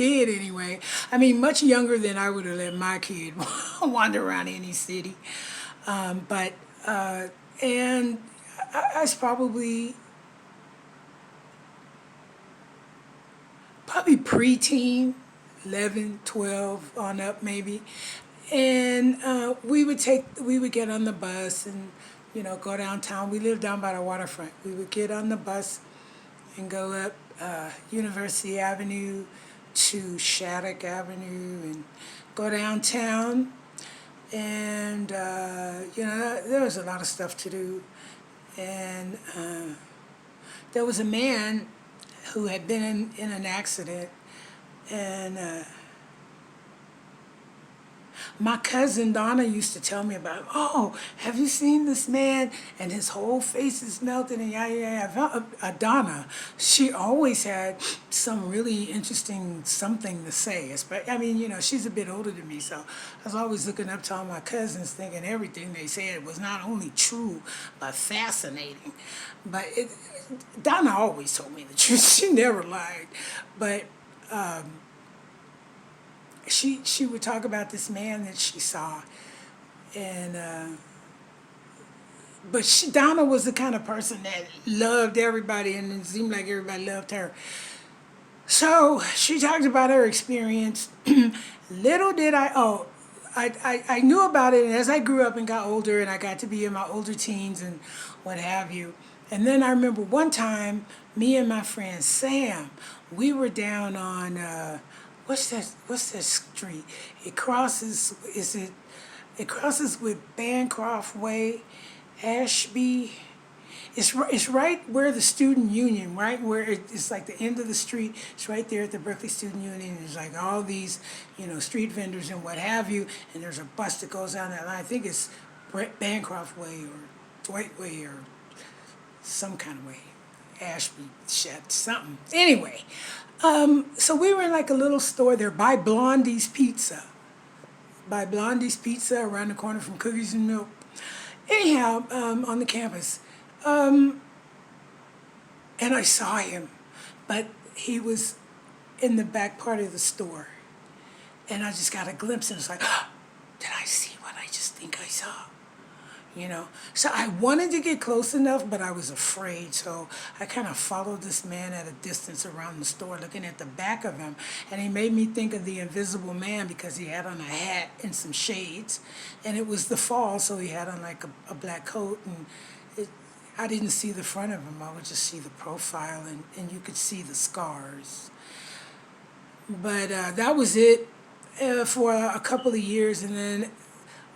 did anyway. I mean, much younger than I would have let my kid wander around any city. But and I was probably preteen, 11, 12 on up maybe. And we would get on the bus and, go downtown. We lived down by the waterfront. We would get on the bus and go up University Avenue to Shattuck Avenue and go downtown. And, there was a lot of stuff to do. And there was a man who had been in an accident. And my cousin Donna used to tell me about him. Oh, have you seen this man? And his whole face is melted and yeah, yeah, yeah. Donna, she always had some really interesting something to say. I mean, she's a bit older than me, so I was always looking up to all my cousins thinking everything they said was not only true, but fascinating. But Donna always told me the truth. She never lied. But she would talk about this man that she saw, and but Donna was the kind of person that loved everybody, and it seemed like everybody loved her. So she talked about her experience. Little did I knew about it, and as I grew up and got older, and I got to be in my older teens and what have you. And then I remember one time, me and my friend Sam, we were down on what's that street? It crosses. It crosses with Bancroft Way, Ashby. It's right where the student union, right where it's like the end of the street. It's right there at the Berkeley Student Union. There's like all these, street vendors and what have you. And there's a bus that goes down that line. I think it's Bancroft Way or Dwight Way or some kind of way. Ashby, Shed, something. Anyway, so we were in like a little store there by Blondie's Pizza. By Blondie's Pizza around the corner from Cookies and Milk. Anyhow, on the campus. And I saw him, but he was in the back part of the store. And I just got a glimpse and it's like, oh, did I see what I just think I saw? So I wanted to get close enough, but I was afraid. So I kind of followed this man at a distance around the store, looking at the back of him. And he made me think of the Invisible Man because he had on a hat and some shades. And it was the fall, so he had on like a black coat. And I didn't see the front of him. I would just see the profile, and you could see the scars. But that was it for a couple of years. And then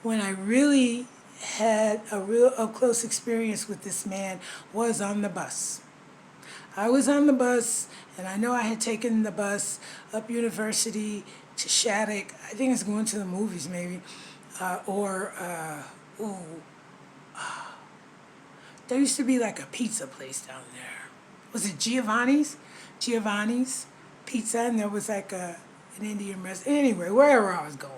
when I really had a real up close experience with this man was on the bus. I was on the bus, and I know I had taken the bus up University to Shattuck. I think it's going to the movies maybe, there used to be like a pizza place down there. Was it Giovanni's? Giovanni's Pizza, and there was like an Indian restaurant. Anyway, wherever I was going.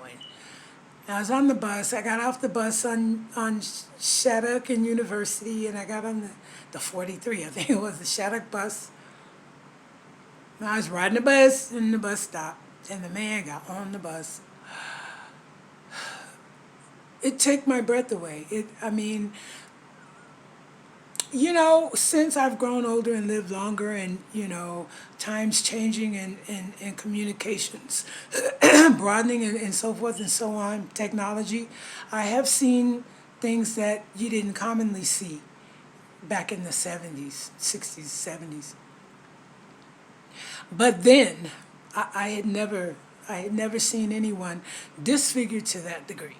I was on the bus. I got off the bus on Shattuck and University, and I got on the 43. I think it was the Shattuck bus. And I was riding the bus, and the bus stopped, and the man got on the bus. It took my breath away. Since I've grown older and lived longer and, times changing and communications broadening and so forth and so on, technology, I have seen things that you didn't commonly see back in the 70s, 60s, 70s. But then I had never seen anyone disfigured to that degree.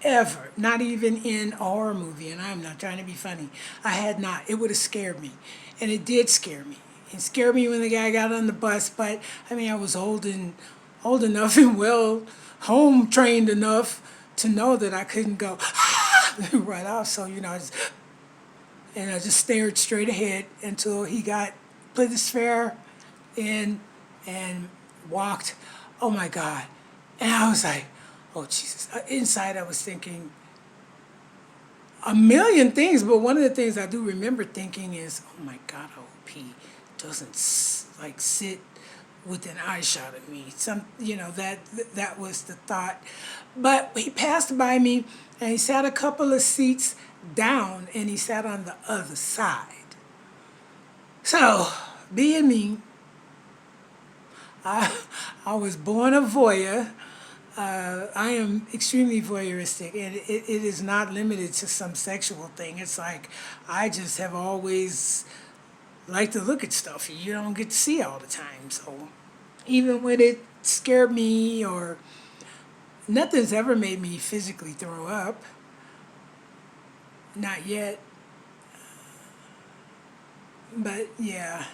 Ever. Not even in a horror movie, and I'm not trying to be funny. I had not. It would have scared me. And it did scare me. It scared me when the guy got on the bus, but I was old enough and well home trained enough to know that I couldn't go right off. So, I just stared straight ahead until he put his fare in and walked. Oh my God. And I was like, oh, Jesus. Inside, I was thinking a million things, but one of the things I do remember thinking is, oh, my God, I hope he doesn't, sit with an eye shot at me. That was the thought. But he passed by me and he sat a couple of seats down and he sat on the other side. So, being me, I, I was born a voyeur. I am extremely voyeuristic, and it is not limited to some sexual thing. It's like I just have always liked to look at stuff you don't get to see all the time. So even when it scared me or nothing's ever made me physically throw up, not yet. But yeah,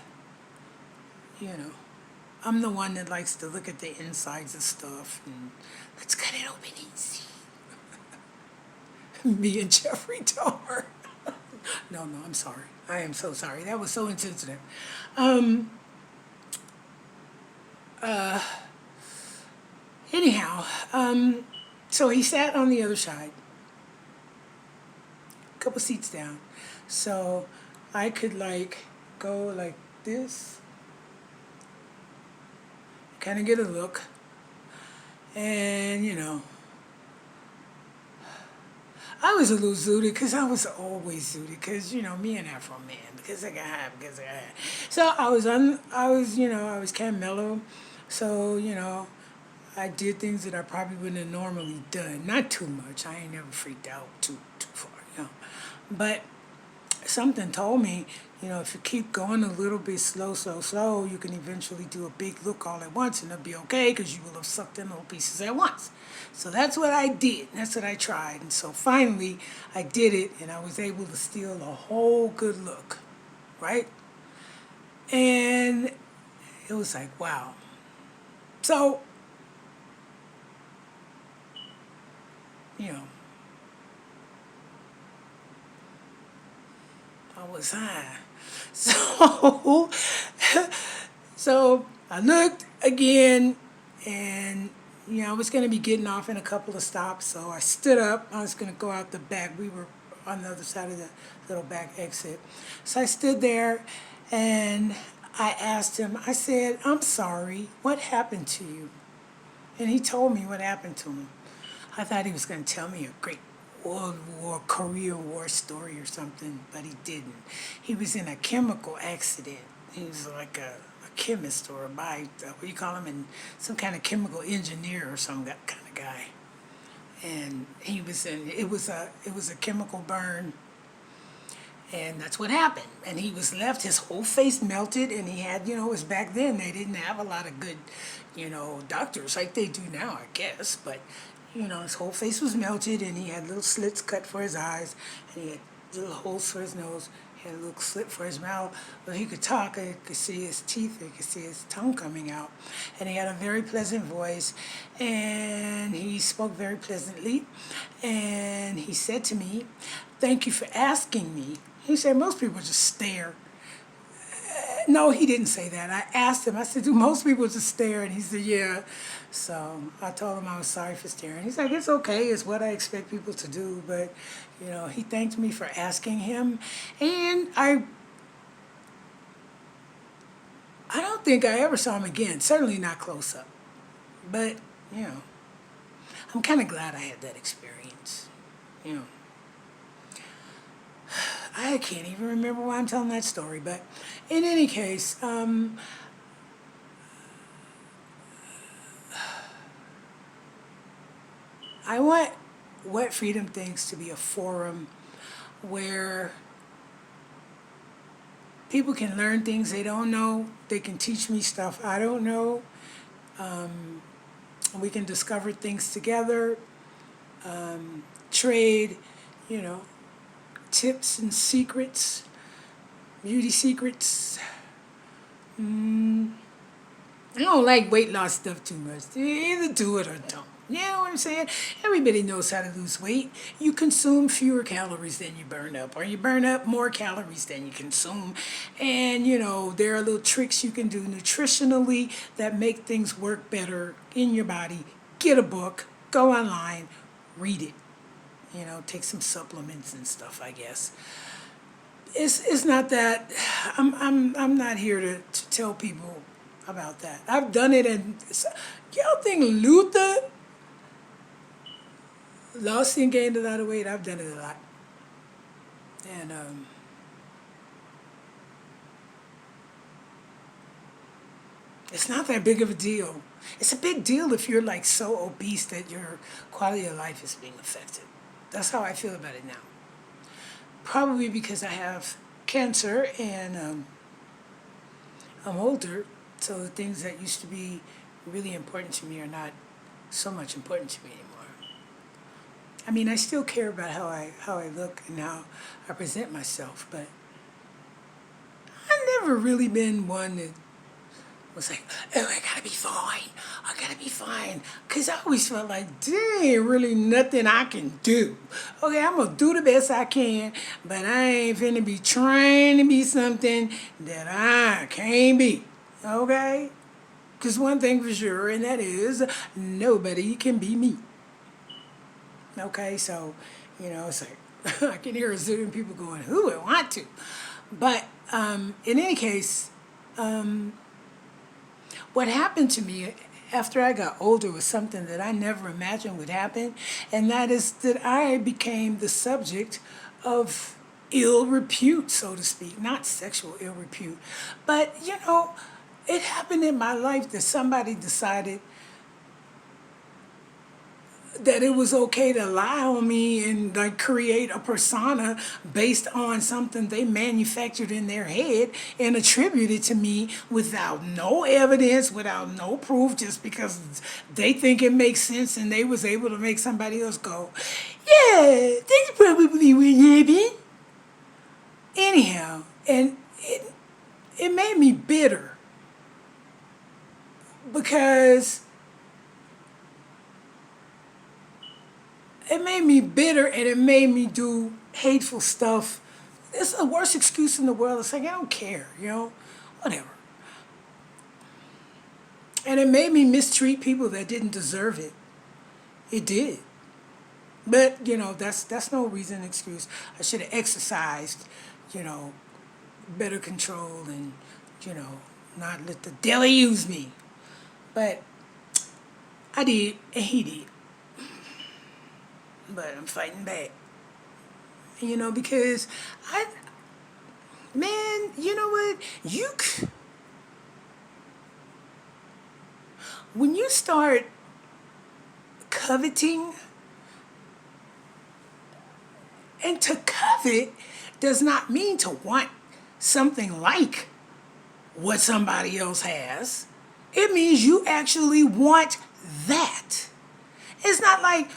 you know, I'm the one that likes to look at the insides of stuff and let's cut it open and see. Me and Jeffrey Dahmer. No, I'm sorry. I am so sorry. That was so insensitive. Um, anyhow, so he sat on the other side, a couple seats down. So I could like go like this, kind of get a look, and I was a little zooted because I was always zooted because me and Afro man because I got high because I got high. So I was kind of mellow, so I did things that I probably wouldn't have normally done. Not too much. I ain't never freaked out too far, but something told me, if you keep going a little bit slow, you can eventually do a big look all at once and it'll be okay because you will have sucked in little pieces at once. So that's what I did. That's what I tried. And so finally I did it and I was able to steal a whole good look, right? And it was like, wow. So, you know, I was high. So, so I looked again, and I was going to be getting off in a couple of stops. So I stood up. I was going to go out the back. We were on the other side of the little back exit. So I stood there, and I asked him. I said, "I'm sorry. What happened to you?" And he told me what happened to him. I thought he was going to tell me a great World War, Korea War story or something, but he didn't. He was in a chemical accident. He was like a chemist or what do you call him, and some kind of chemical engineer or some that kind of guy. And he was in. It was a chemical burn, and that's what happened. And he was left. His whole face melted, and he had, it was back then they didn't have a lot of good, doctors like they do now, I guess, but. His whole face was melted, and he had little slits cut for his eyes, and he had little holes for his nose. He had a little slit for his mouth. But he could talk. I could see his teeth. I could see his tongue coming out. And he had a very pleasant voice, and he spoke very pleasantly. And he said to me, "Thank you for asking me." He said, "Most people just stare." No, he didn't say that. I asked him, I said, "Do most people just stare?" And he said, "Yeah." So I told him I was sorry for staring. He's like, "It's okay. It's what I expect people to do." But, he thanked me for asking him. And I don't think I ever saw him again. Certainly not close up. But, I'm kind of glad I had that experience. You know. I can't even remember why I'm telling that story, but in any case, I want What Freedom Thinks to be a forum where people can learn things they don't know. They can teach me stuff I don't know. We can discover things together, trade, you know, tips and secrets, beauty secrets. I don't like weight loss stuff too much. Either do it or don't. You know what I'm saying? Everybody knows how to lose weight. You consume fewer calories than you burn up, or you burn up more calories than you consume. And, there are little tricks you can do nutritionally that make things work better in your body. Get a book, go online, read it. Take some supplements and stuff, I guess. It's not that I'm not here to tell people How about that? I've done it, and y'all think Luther lost and gained a lot of weight? I've done it a lot, and it's not that big of a deal. It's a big deal if you're like so obese that your quality of life is being affected. That's how I feel about it now. Probably because I have cancer and I'm older, so the things that used to be really important to me are not so much important to me anymore. I mean, I still care about how I look and how I present myself, but I've never really been one that was like, oh, I gotta be fine. I gotta be fine. Because I always felt like there ain't really nothing I can do. Okay, I'm gonna do the best I can, but I ain't finna be trying to be something that I can't be. Okay? Because one thing for sure, and that is nobody can be me. Okay, so, it's like, I can hear a zillion people going, who would want to? But in any case, what happened to me after I got older was something that I never imagined would happen, and that is that I became the subject of ill repute, so to speak. Not sexual ill repute, but it happened in my life that somebody decided that it was okay to lie on me and like create a persona based on something they manufactured in their head and attributed to me without no evidence, without no proof, just because they think it makes sense and they was able to make somebody else go, yeah, that's probably what happened. Anyhow, and it made me bitter because it made me bitter and it made me do hateful stuff. It's the worst excuse in the world. It's like, I don't care, whatever. And it made me mistreat people that didn't deserve it. It did. But, that's no reason, excuse. I should have exercised, you know, better control and, you know, not let the devil use me. But I did, and he did. But I'm fighting back. Because man, you know what? When you start coveting, and to covet does not mean to want something like what somebody else has. It means you actually want that. It's not like,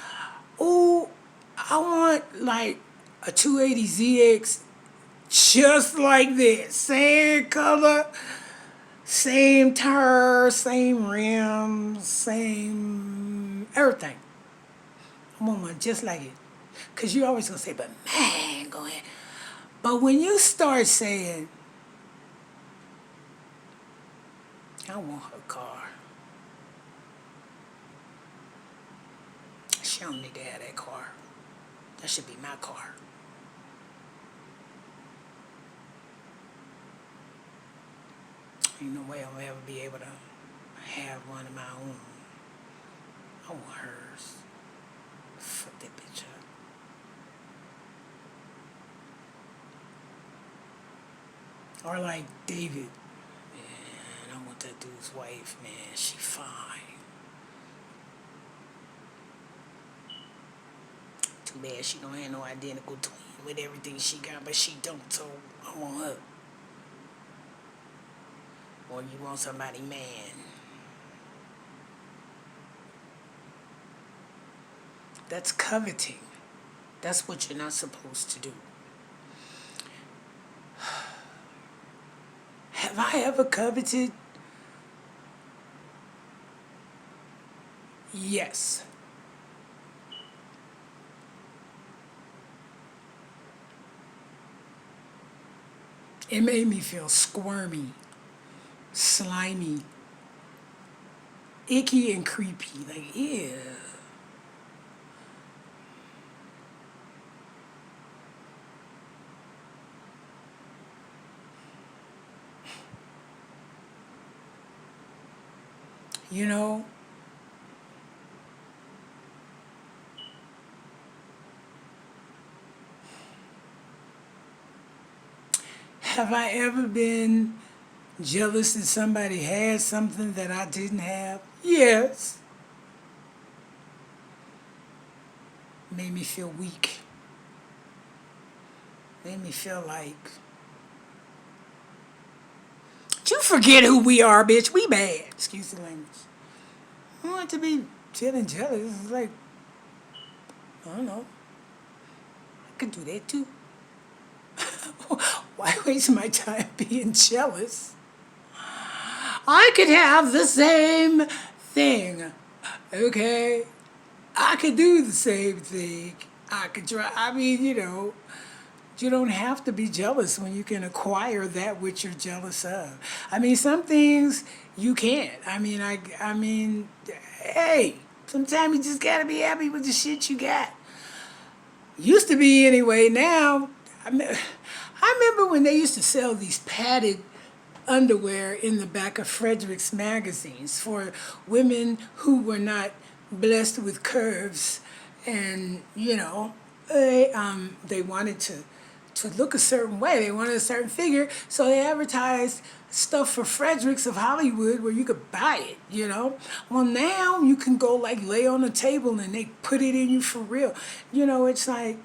oh, I want like a 280ZX just like this. Same color, same tire, same rims, same everything. I want one just like it. Because you're always going to say, but man, go ahead. But when you start saying, I want her car. She don't need to have that car. That should be my car. Ain't no way I'll ever be able to have one of my own. I want hers. Fuck that bitch up. Or like David. Man, I want that dude's wife, man. She fine. Too bad she don't have no identical twin with everything she got, but she don't, so I want her. Or you want somebody man. That's coveting. That's what you're not supposed to do. Have I ever coveted? Yes. It made me feel squirmy, slimy, icky and creepy. Like, ew. You know, have I ever been jealous that somebody had something that I didn't have? Yes. Made me feel weak. Made me feel like, you forget who we are, bitch. We bad. Excuse the language. I want to be feeling jealous. It's like, I don't know. I could do that too. Why waste my time being jealous? I could have the same thing. Okay? I could do the same thing. I could try. I mean, you don't have to be jealous when you can acquire that which you're jealous of. I mean, some things you can't. I mean, hey, sometimes you just gotta be happy with the shit you got. Used to be anyway. Now, I remember when they used to sell these padded underwear in the back of Frederick's magazines for women who were not blessed with curves, and they wanted to look a certain way. They wanted a certain figure, so they advertised stuff for Fredericks of Hollywood where you could buy it. Well, now you can go like lay on a table and they put it in you for real. It's like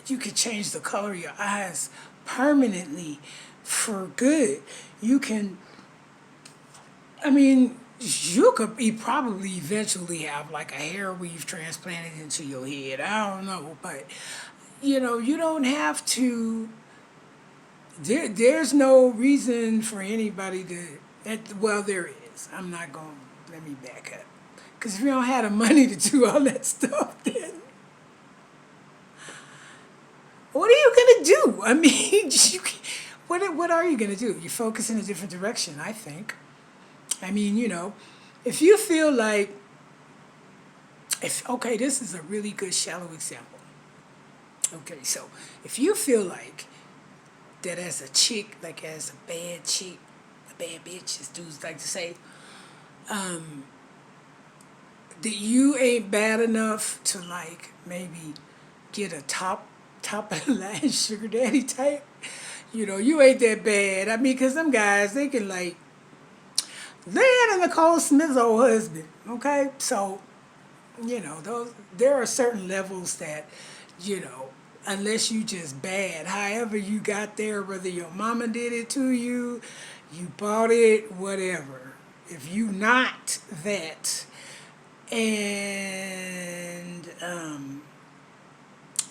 you could change the color of your eyes permanently for good. You can, I mean, you could probably eventually have like a hair weave transplanted into your head. I don't know, but you don't have to. There's no reason for anybody to. Well, there is. I'm not going. Let me back up. Because if you don't have the money to do all that stuff, then what are you gonna do? I mean, what are you gonna do? You focus in a different direction, I think. I mean, if you feel like, if okay, this is a really good shallow example. Okay, so if you feel like that as a chick, like as a bad chick, a bad bitch, as dudes like to say, that you ain't bad enough to like maybe get a top of the line sugar daddy type. You ain't that bad. I mean, cause some guys they can like land in Nicole Smith's old husband. Okay, so those there are certain levels that you know unless you just bad. However you got there, whether your mama did it to you, you bought it, whatever. If you not that, and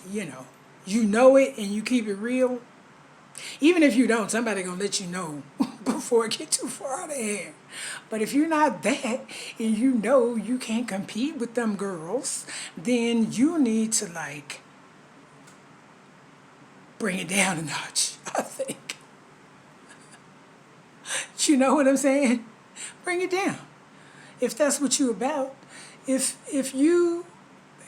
you know you know it and you keep it real, even if you don't, somebody gonna let you know before it get too far out of hand. But if you're not that and you know you can't compete with them girls, then you need to like bring it down a notch, I think. You know what I'm saying? Bring it down. If that's what you're about. If you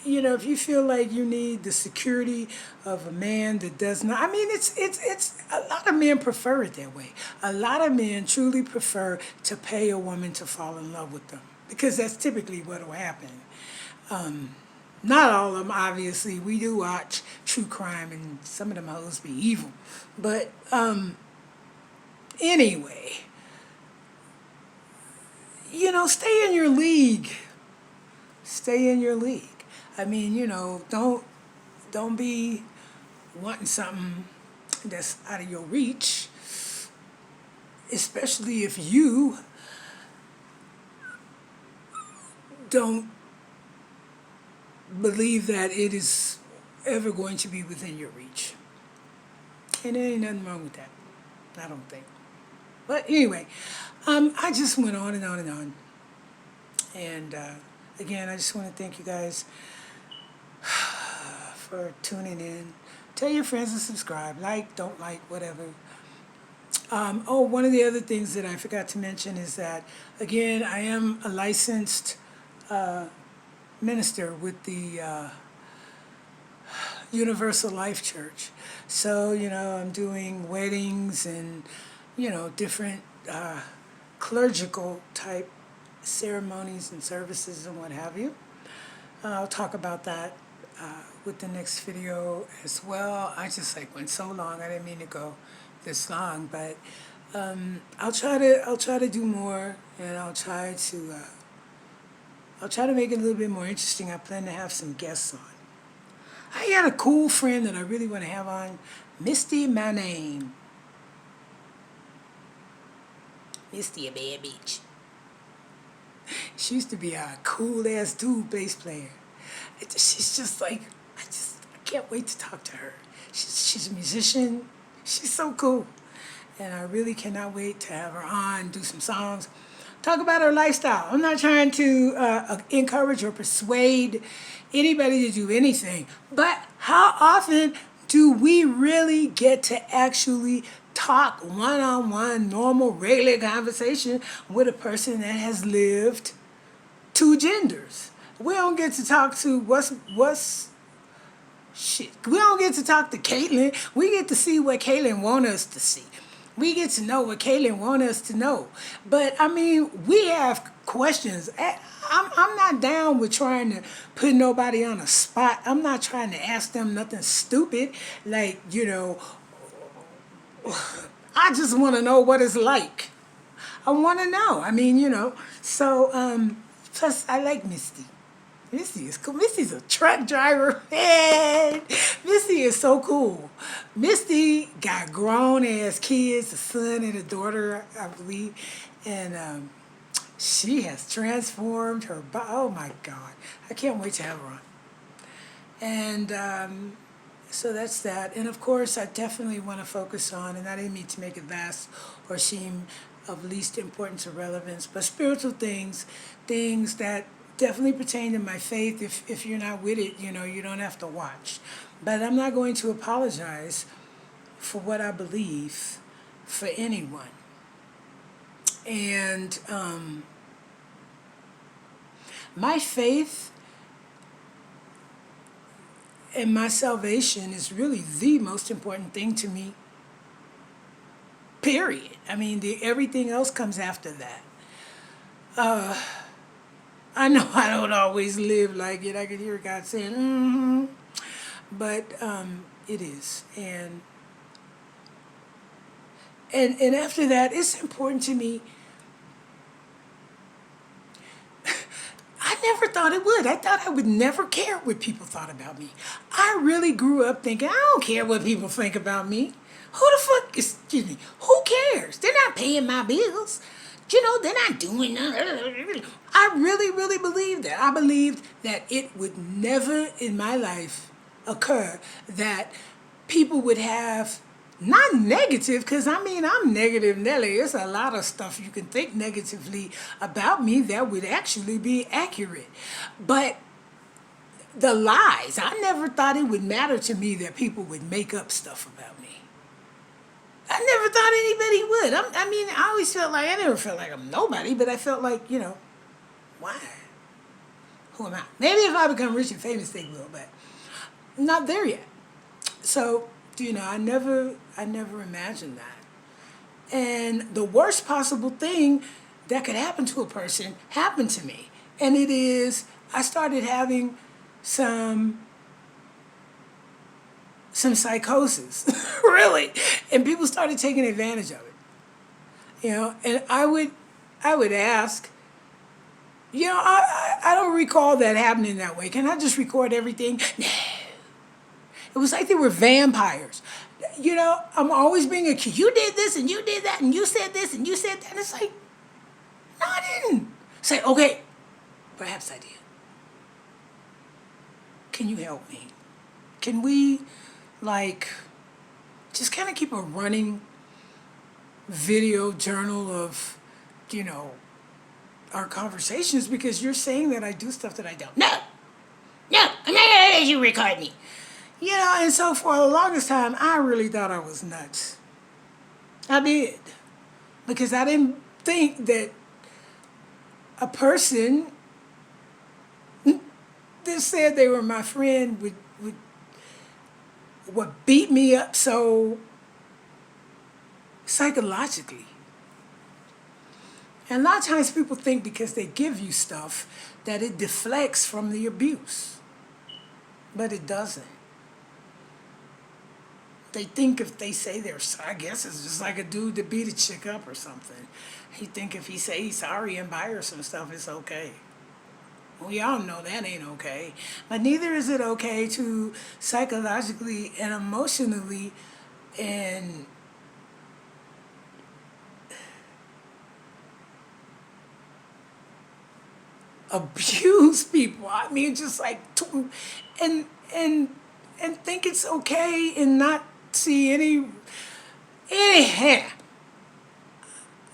if you feel like you need the security of a man that does not, I mean, it's a lot of men prefer it that way. A lot of men truly prefer to pay a woman to fall in love with them because that's typically what will happen. Not all of them, obviously. We do watch true crime, and some of them hoes be evil. But anyway, stay in your league. Stay in your league. I mean, don't be wanting something that's out of your reach, especially if you don't believe that it is ever going to be within your reach. And there ain't nothing wrong with that, I don't think. But anyway, I just went on and on and on. And again, I just want to thank you guys for tuning in. Tell your friends to subscribe, like, don't like, whatever. One of the other things that I forgot to mention is that, again, I am a licensed minister with the Universal Life Church. So, I'm doing weddings and, different clerical type ceremonies and services and what have you. I'll talk about that with the next video as well. I just like went so long. I didn't mean to go this long, but I'll try to do more, and I'll try to make it a little bit more interesting. I plan to have some guests on. I got a cool friend that I really want to have on, Misty Manane. Misty, a bad bitch. She used to be a cool ass dude bass player. She's just like, I can't wait to talk to her. She's a musician. She's so cool. And I really cannot wait to have her on, do some songs, talk about her lifestyle. I'm not trying to encourage or persuade anybody to do anything, but how often do we really get to actually talk one-on-one, normal, regular conversation with a person that has lived two genders? We don't get to talk to what's shit. We don't get to talk to Caitlyn. We get to see what Caitlyn want us to see. We get to know what Caitlyn want us to know. But I mean, we have questions. I'm not down with trying to put nobody on a spot. I'm not trying to ask them nothing stupid. Like, I just want to know what it's like. I want to know. I mean, so, plus I like Misty. Misty is cool. Misty's a truck driver. Man, Misty is so cool. Misty got grown ass kids, a son and a daughter, I believe, and she has transformed her body. Oh my God, I can't wait to have her on. And so that's that. And of course, I definitely want to focus on, and I didn't mean to make it vast or seem of least importance or relevance, but spiritual things that definitely pertain to my faith. If you're not with it, you don't have to watch. But I'm not going to apologize for what I believe for anyone. And my faith and my salvation is really the most important thing to me, period. I mean, everything else comes after that. I know I don't always live like it. I can hear God saying, mm-hmm. But it is. And after that, it's important to me. I never thought it would. I thought I would never care what people thought about me. I really grew up thinking, I don't care what people think about me. Who cares? They're not paying my bills. They're not doing nothing. I really, really believed that. I believed that it would never in my life occur that people would have, not negative, because I mean, I'm negative Nelly. There's a lot of stuff you can think negatively about me that would actually be accurate. But the lies, I never thought it would matter to me that people would make up stuff about me. I never thought anybody would. I mean, I always felt like, I never felt like I'm nobody, but I felt like, why? Who am I? Maybe if I become rich and famous, they will, but I'm not there yet. So, I never imagined that. And the worst possible thing that could happen to a person happened to me. And it is, I started having some psychosis, really. And people started taking advantage of it. And I would ask, I don't recall that happening that way. Can I just record everything? No. It was like they were vampires. I'm always being accused. You did this and you did that and you said this and you said that. And it's like, no, I didn't. Say, okay, perhaps I did. Can you help me? Can we, just kind of keep a running video journal of, our conversations, because you're saying that I do stuff that I don't. No, I'm not gonna let you record me. And so for the longest time, I really thought I was nuts. I did. Because I didn't think that a person that said they were my friend would beat me up so psychologically. And a lot of times people think because they give you stuff that it deflects from the abuse. But it doesn't. They think if they say they're sorry, I guess it's just like a dude to beat a chick up or something. He think if he say he's sorry and buy her some stuff, it's okay. We all know that ain't okay. But neither is it okay to psychologically and emotionally and abuse people. I mean, just like and and and think it's okay and not see any.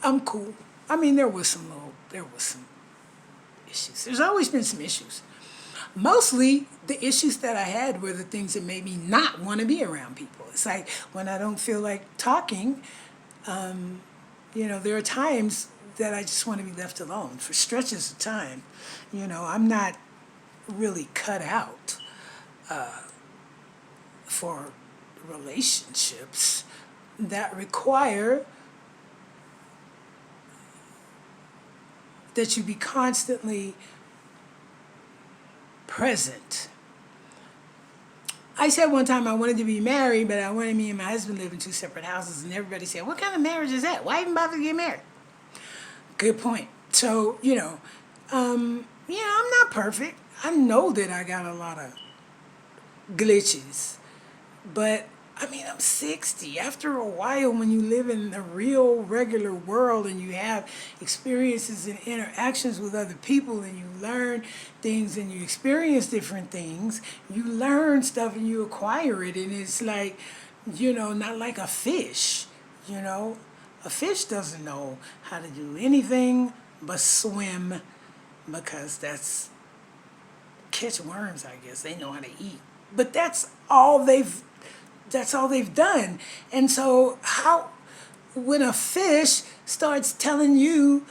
I'm cool. I mean, there was some issues. There's always been some issues. Mostly the issues that I had were the things that made me not want to be around people. It's like when I don't feel like talking, there are times that I just want to be left alone for stretches of time. I'm not really cut out for relationships that require that you be constantly present. I said one time I wanted to be married, but I wanted me and my husband to live in two separate houses, and everybody said, "What kind of marriage is that? Why even bother to get married?" Good point. So, I'm not perfect. I know that I got a lot of glitches, but I mean, I'm 60. After a while, when you live in the real, regular world and you have experiences and interactions with other people and you learn things and you experience different things, you learn stuff and you acquire it. And it's like, not like a fish, A fish doesn't know how to do anything but swim because that's catch worms, I guess. They know how to eat. But that's all they've done. And so when a fish starts telling you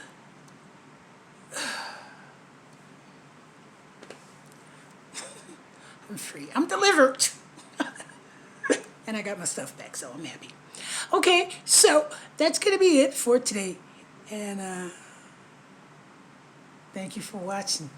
I'm free, I'm delivered, and I got my stuff back, so I'm happy. Okay, so that's going to be it for today. And thank you for watching.